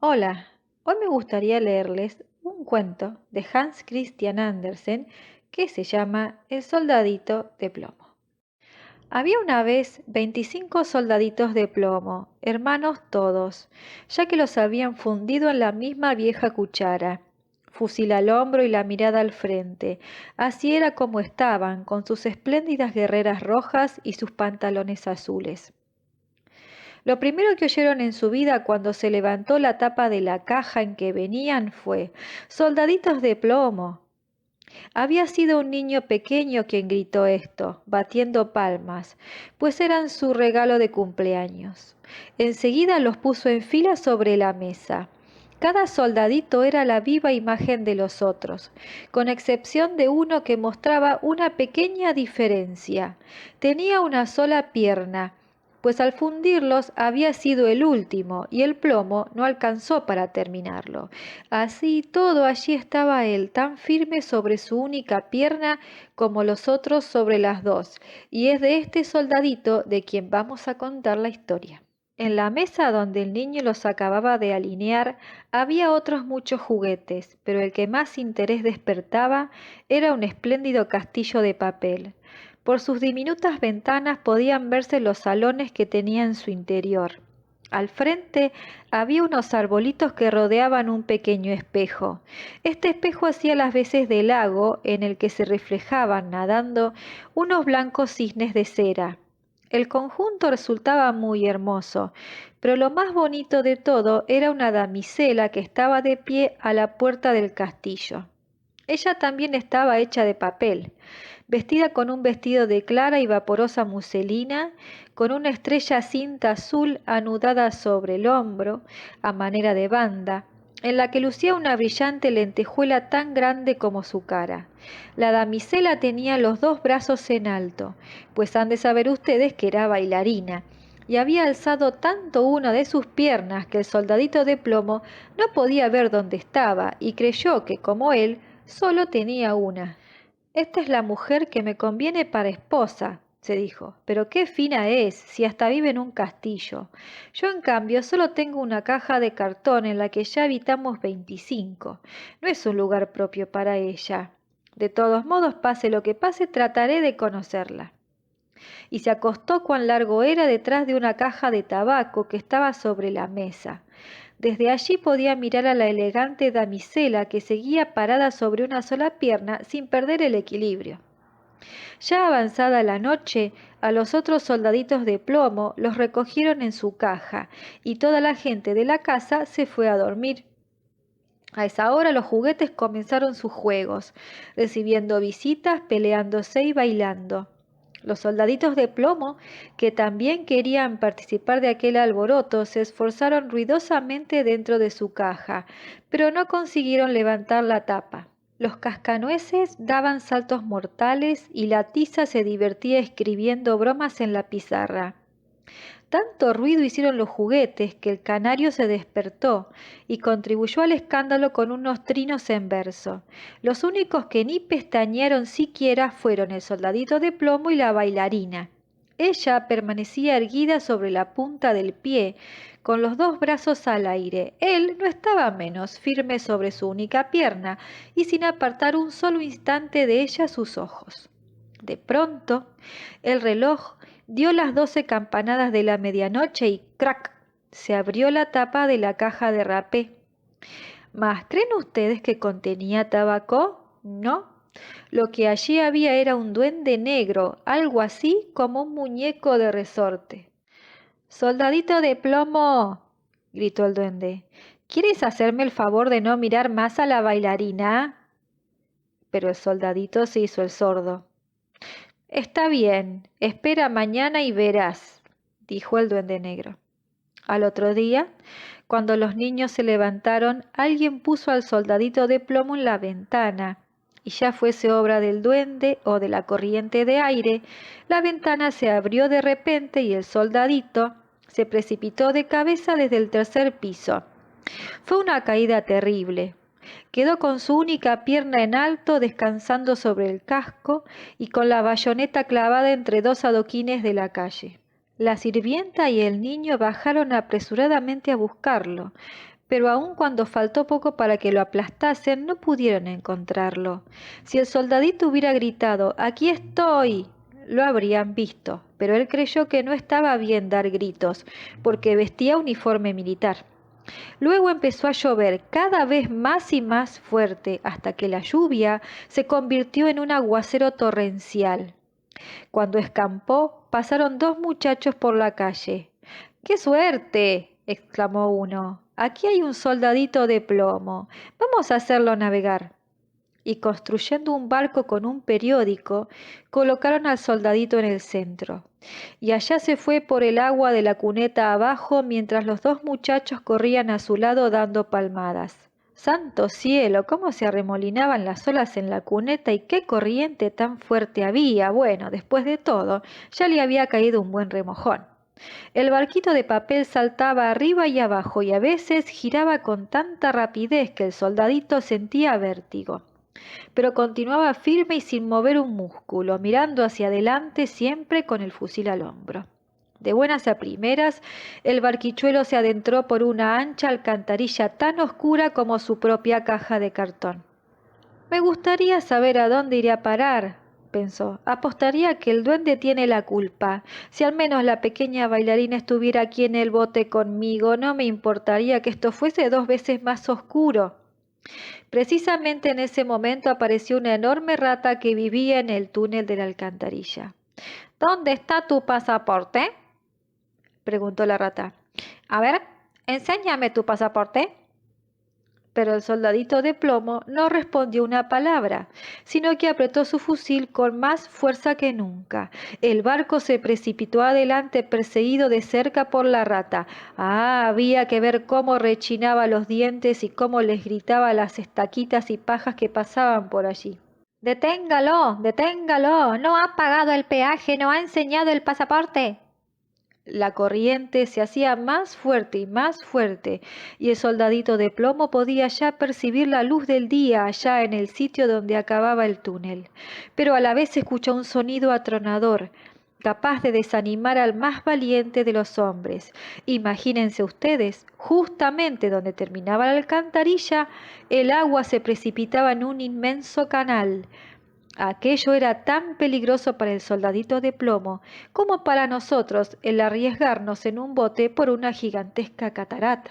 Hola, hoy me gustaría leerles un cuento de Hans Christian Andersen que se llama El soldadito de plomo. Había una vez 25 soldaditos de plomo, hermanos todos, ya que los habían fundido en la misma vieja cuchara. Fusil al hombro y la mirada al frente. Así era como estaban, con sus espléndidas guerreras rojas y sus pantalones azules. Lo primero que oyeron en su vida cuando se levantó la tapa de la caja en que venían fue «¡Soldaditos de plomo!». Había sido un niño pequeño quien gritó esto, batiendo palmas, pues eran su regalo de cumpleaños. Enseguida los puso en fila sobre la mesa. Cada soldadito era la viva imagen de los otros, con excepción de uno que mostraba una pequeña diferencia. Tenía una sola pierna, pues al fundirlos había sido el último y el plomo no alcanzó para terminarlo. Así todo allí estaba él, tan firme sobre su única pierna como los otros sobre las dos, y es de este soldadito de quien vamos a contar la historia. En la mesa donde el niño los acababa de alinear había otros muchos juguetes, pero el que más interés despertaba era un espléndido castillo de papel. Por sus diminutas ventanas podían verse los salones que tenía en su interior. Al frente había unos arbolitos que rodeaban un pequeño espejo. Este espejo hacía las veces de lago en el que se reflejaban nadando unos blancos cisnes de cera. El conjunto resultaba muy hermoso, pero lo más bonito de todo era una damisela que estaba de pie a la puerta del castillo. Ella también estaba hecha de papel, vestida con un vestido de clara y vaporosa muselina, con una estrella cinta azul anudada sobre el hombro, a manera de banda, en la que lucía una brillante lentejuela tan grande como su cara. La damisela tenía los dos brazos en alto, pues han de saber ustedes que era bailarina, y había alzado tanto una de sus piernas que el soldadito de plomo no podía ver dónde estaba y creyó que, como él, solo tenía una. «Esta es la mujer que me conviene para esposa», se dijo, «pero qué fina es, si hasta vive en un castillo. Yo, en cambio, solo tengo una caja de cartón en la que ya habitamos 25. No es un lugar propio para ella. De todos modos, pase lo que pase, trataré de conocerla». Y se acostó cuán largo era detrás de una caja de tabaco que estaba sobre la mesa. Desde allí podía mirar a la elegante damisela que seguía parada sobre una sola pierna sin perder el equilibrio. Ya avanzada la noche, a los otros soldaditos de plomo los recogieron en su caja y toda la gente de la casa se fue a dormir. A esa hora los juguetes comenzaron sus juegos, recibiendo visitas, peleándose y bailando. Los soldaditos de plomo, que también querían participar de aquel alboroto, se esforzaron ruidosamente dentro de su caja, pero no consiguieron levantar la tapa. Los cascanueces daban saltos mortales y la tiza se divertía escribiendo bromas en la pizarra. Tanto ruido hicieron los juguetes que el canario se despertó y contribuyó al escándalo con unos trinos en verso. Los únicos que ni pestañearon siquiera fueron el soldadito de plomo y la bailarina. Ella permanecía erguida sobre la punta del pie, con los dos brazos al aire. Él no estaba menos, firme sobre su única pierna y sin apartar un solo instante de ella sus ojos. De pronto, el reloj dio las 12 campanadas de la medianoche y ¡crac! Se abrió la tapa de la caja de rapé. ¿Mas creen ustedes que contenía tabaco? No. Lo que allí había era un duende negro, algo así como un muñeco de resorte. «¡Soldadito de plomo!», gritó el duende. «¿Quieres hacerme el favor de no mirar más a la bailarina?». Pero el soldadito se hizo el sordo. «Está bien, espera mañana y verás», dijo el duende negro. Al otro día, cuando los niños se levantaron, alguien puso al soldadito de plomo en la ventana, y ya fuese obra del duende o de la corriente de aire, la ventana se abrió de repente y el soldadito se precipitó de cabeza desde el tercer piso. Fue una caída terrible. Quedó con su única pierna en alto descansando sobre el casco y con la bayoneta clavada entre dos adoquines de la calle. La sirvienta y el niño bajaron apresuradamente a buscarlo, pero aun cuando faltó poco para que lo aplastasen, no pudieron encontrarlo. Si el soldadito hubiera gritado «¡Aquí estoy!», lo habrían visto, pero él creyó que no estaba bien dar gritos, porque vestía uniforme militar. Luego empezó a llover cada vez más y más fuerte, hasta que la lluvia se convirtió en un aguacero torrencial. Cuando escampó, pasaron 2 muchachos por la calle. ¡Qué suerte!, exclamó uno. «Aquí hay un soldadito de plomo. Vamos a hacerlo navegar». Y construyendo un barco con un periódico, colocaron al soldadito en el centro. Y allá se fue por el agua de la cuneta abajo mientras los 2 muchachos corrían a su lado dando palmadas. ¡Santo cielo! Cómo se arremolinaban las olas en la cuneta y qué corriente tan fuerte había. Bueno, después de todo, ya le había caído un buen remojón. El barquito de papel saltaba arriba y abajo y a veces giraba con tanta rapidez que el soldadito sentía vértigo. Pero continuaba firme y sin mover un músculo, mirando hacia adelante siempre con el fusil al hombro. De buenas a primeras, el barquichuelo se adentró por una ancha alcantarilla tan oscura como su propia caja de cartón. «Me gustaría saber a dónde iré a parar», pensó. «Apostaría que el duende tiene la culpa. Si al menos la pequeña bailarina estuviera aquí en el bote conmigo, no me importaría que esto fuese 2 veces más oscuro». Precisamente en ese momento apareció una enorme rata que vivía en el túnel de la alcantarilla. «¿Dónde está tu pasaporte?», preguntó la rata. «A ver, enséñame tu pasaporte». Pero el soldadito de plomo no respondió una palabra, sino que apretó su fusil con más fuerza que nunca. El barco se precipitó adelante perseguido de cerca por la rata. Había que ver cómo rechinaba los dientes y cómo les gritaba a las estaquitas y pajas que pasaban por allí. «¡Deténgalo! ¡Deténgalo! ¡No ha pagado el peaje! ¡No ha enseñado el pasaporte!». La corriente se hacía más fuerte y el soldadito de plomo podía ya percibir la luz del día allá en el sitio donde acababa el túnel. Pero a la vez escuchó un sonido atronador, capaz de desanimar al más valiente de los hombres. Imagínense ustedes, justamente donde terminaba la alcantarilla, el agua se precipitaba en un inmenso canal. Aquello era tan peligroso para el soldadito de plomo como para nosotros el arriesgarnos en un bote por una gigantesca catarata.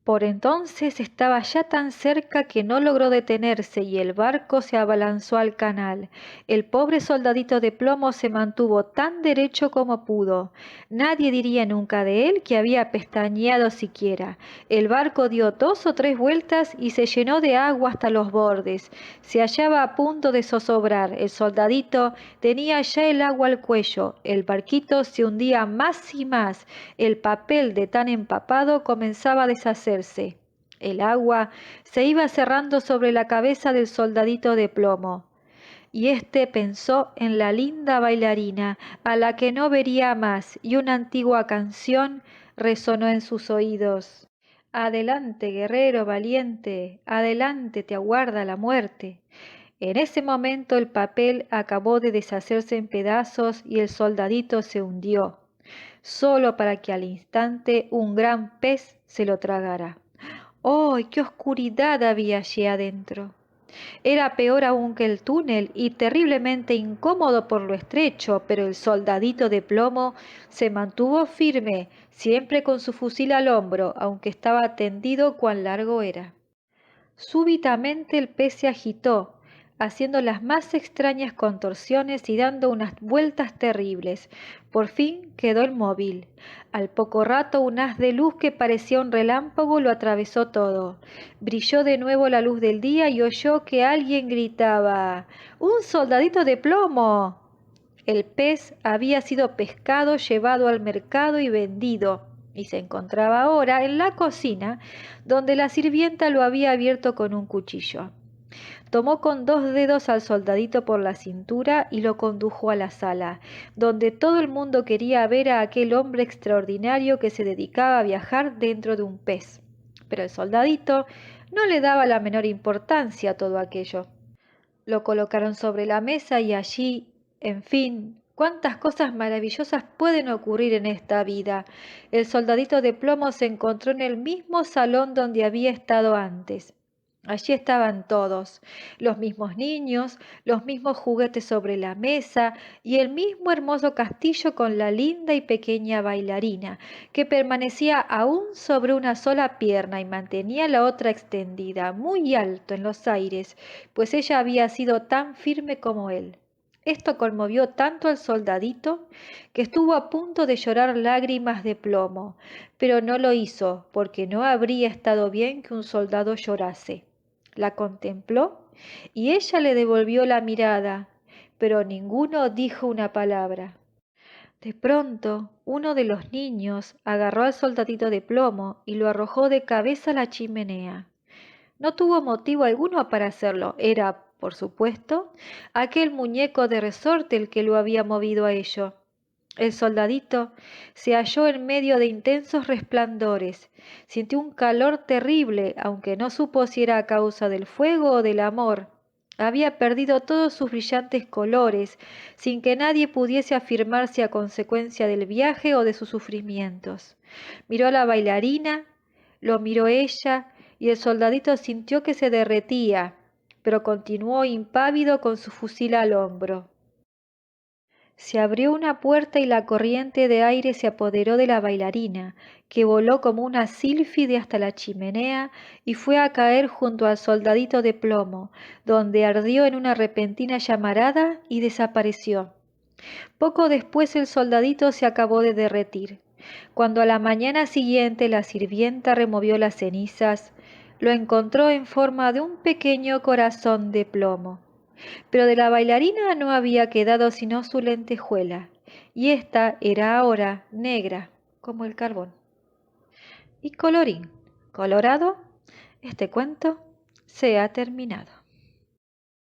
Por entonces estaba ya tan cerca que no logró detenerse y el barco se abalanzó al canal. El pobre soldadito de plomo se mantuvo tan derecho como pudo. Nadie diría nunca de él que había pestañeado siquiera. El barco dio 2 o 3 vueltas y se llenó de agua hasta los bordes. Se hallaba a punto de zozobrar. El soldadito tenía ya el agua al cuello. El barquito se hundía más y más. El papel de tan empapado comenzaba a deshacerse. El agua se iba cerrando sobre la cabeza del soldadito de plomo, y éste pensó en la linda bailarina a la que no vería más, y una antigua canción resonó en sus oídos. «Adelante, guerrero valiente, adelante te aguarda la muerte». En ese momento el papel acabó de deshacerse en pedazos y el soldadito se hundió, solo para que al instante un gran pez se lo tragara. ¡Oh, qué oscuridad había allí adentro! Era peor aún que el túnel y terriblemente incómodo por lo estrecho, pero el soldadito de plomo se mantuvo firme, siempre con su fusil al hombro, aunque estaba tendido cuán largo era. Súbitamente el pez se agitó, haciendo las más extrañas contorsiones y dando unas vueltas terribles. Por fin quedó inmóvil. Al poco rato un haz de luz que parecía un relámpago lo atravesó todo. Brilló de nuevo la luz del día y oyó que alguien gritaba: «¡Un soldadito de plomo!». El pez había sido pescado, llevado al mercado y vendido, y se encontraba ahora en la cocina, donde la sirvienta lo había abierto con un cuchillo. Tomó con 2 dedos al soldadito por la cintura y lo condujo a la sala, donde todo el mundo quería ver a aquel hombre extraordinario que se dedicaba a viajar dentro de un pez. Pero el soldadito no le daba la menor importancia a todo aquello. Lo colocaron sobre la mesa y allí, en fin, Cuántas cosas maravillosas pueden ocurrir en esta vida. El soldadito de plomo se encontró en el mismo salón donde había estado antes. Allí estaban todos, los mismos niños, los mismos juguetes sobre la mesa y el mismo hermoso castillo con la linda y pequeña bailarina, que permanecía aún sobre una sola pierna y mantenía la otra extendida muy alto en los aires, pues ella había sido tan firme como él. Esto conmovió tanto al soldadito que estuvo a punto de llorar lágrimas de plomo, pero no lo hizo porque no habría estado bien que un soldado llorase. La contempló y ella le devolvió la mirada, pero ninguno dijo una palabra. De pronto, uno de los niños agarró al soldadito de plomo y lo arrojó de cabeza a la chimenea. No tuvo motivo alguno para hacerlo. Era, por supuesto, aquel muñeco de resorte el que lo había movido a ello. El soldadito se halló en medio de intensos resplandores. Sintió un calor terrible, aunque no supo si era a causa del fuego o del amor. Había perdido todos sus brillantes colores, sin que nadie pudiese afirmar si a consecuencia del viaje o de sus sufrimientos. Miró a la bailarina, lo miró ella, y el soldadito sintió que se derretía, pero continuó impávido con su fusil al hombro. Se abrió una puerta y la corriente de aire se apoderó de la bailarina, que voló como una sílfide hasta la chimenea y fue a caer junto al soldadito de plomo, donde ardió en una repentina llamarada y desapareció. Poco después el soldadito se acabó de derretir. Cuando a la mañana siguiente la sirvienta removió las cenizas, lo encontró en forma de un pequeño corazón de plomo. Pero de la bailarina no había quedado sino su lentejuela, y ésta era ahora negra como el carbón. Y colorín colorado, este cuento se ha terminado.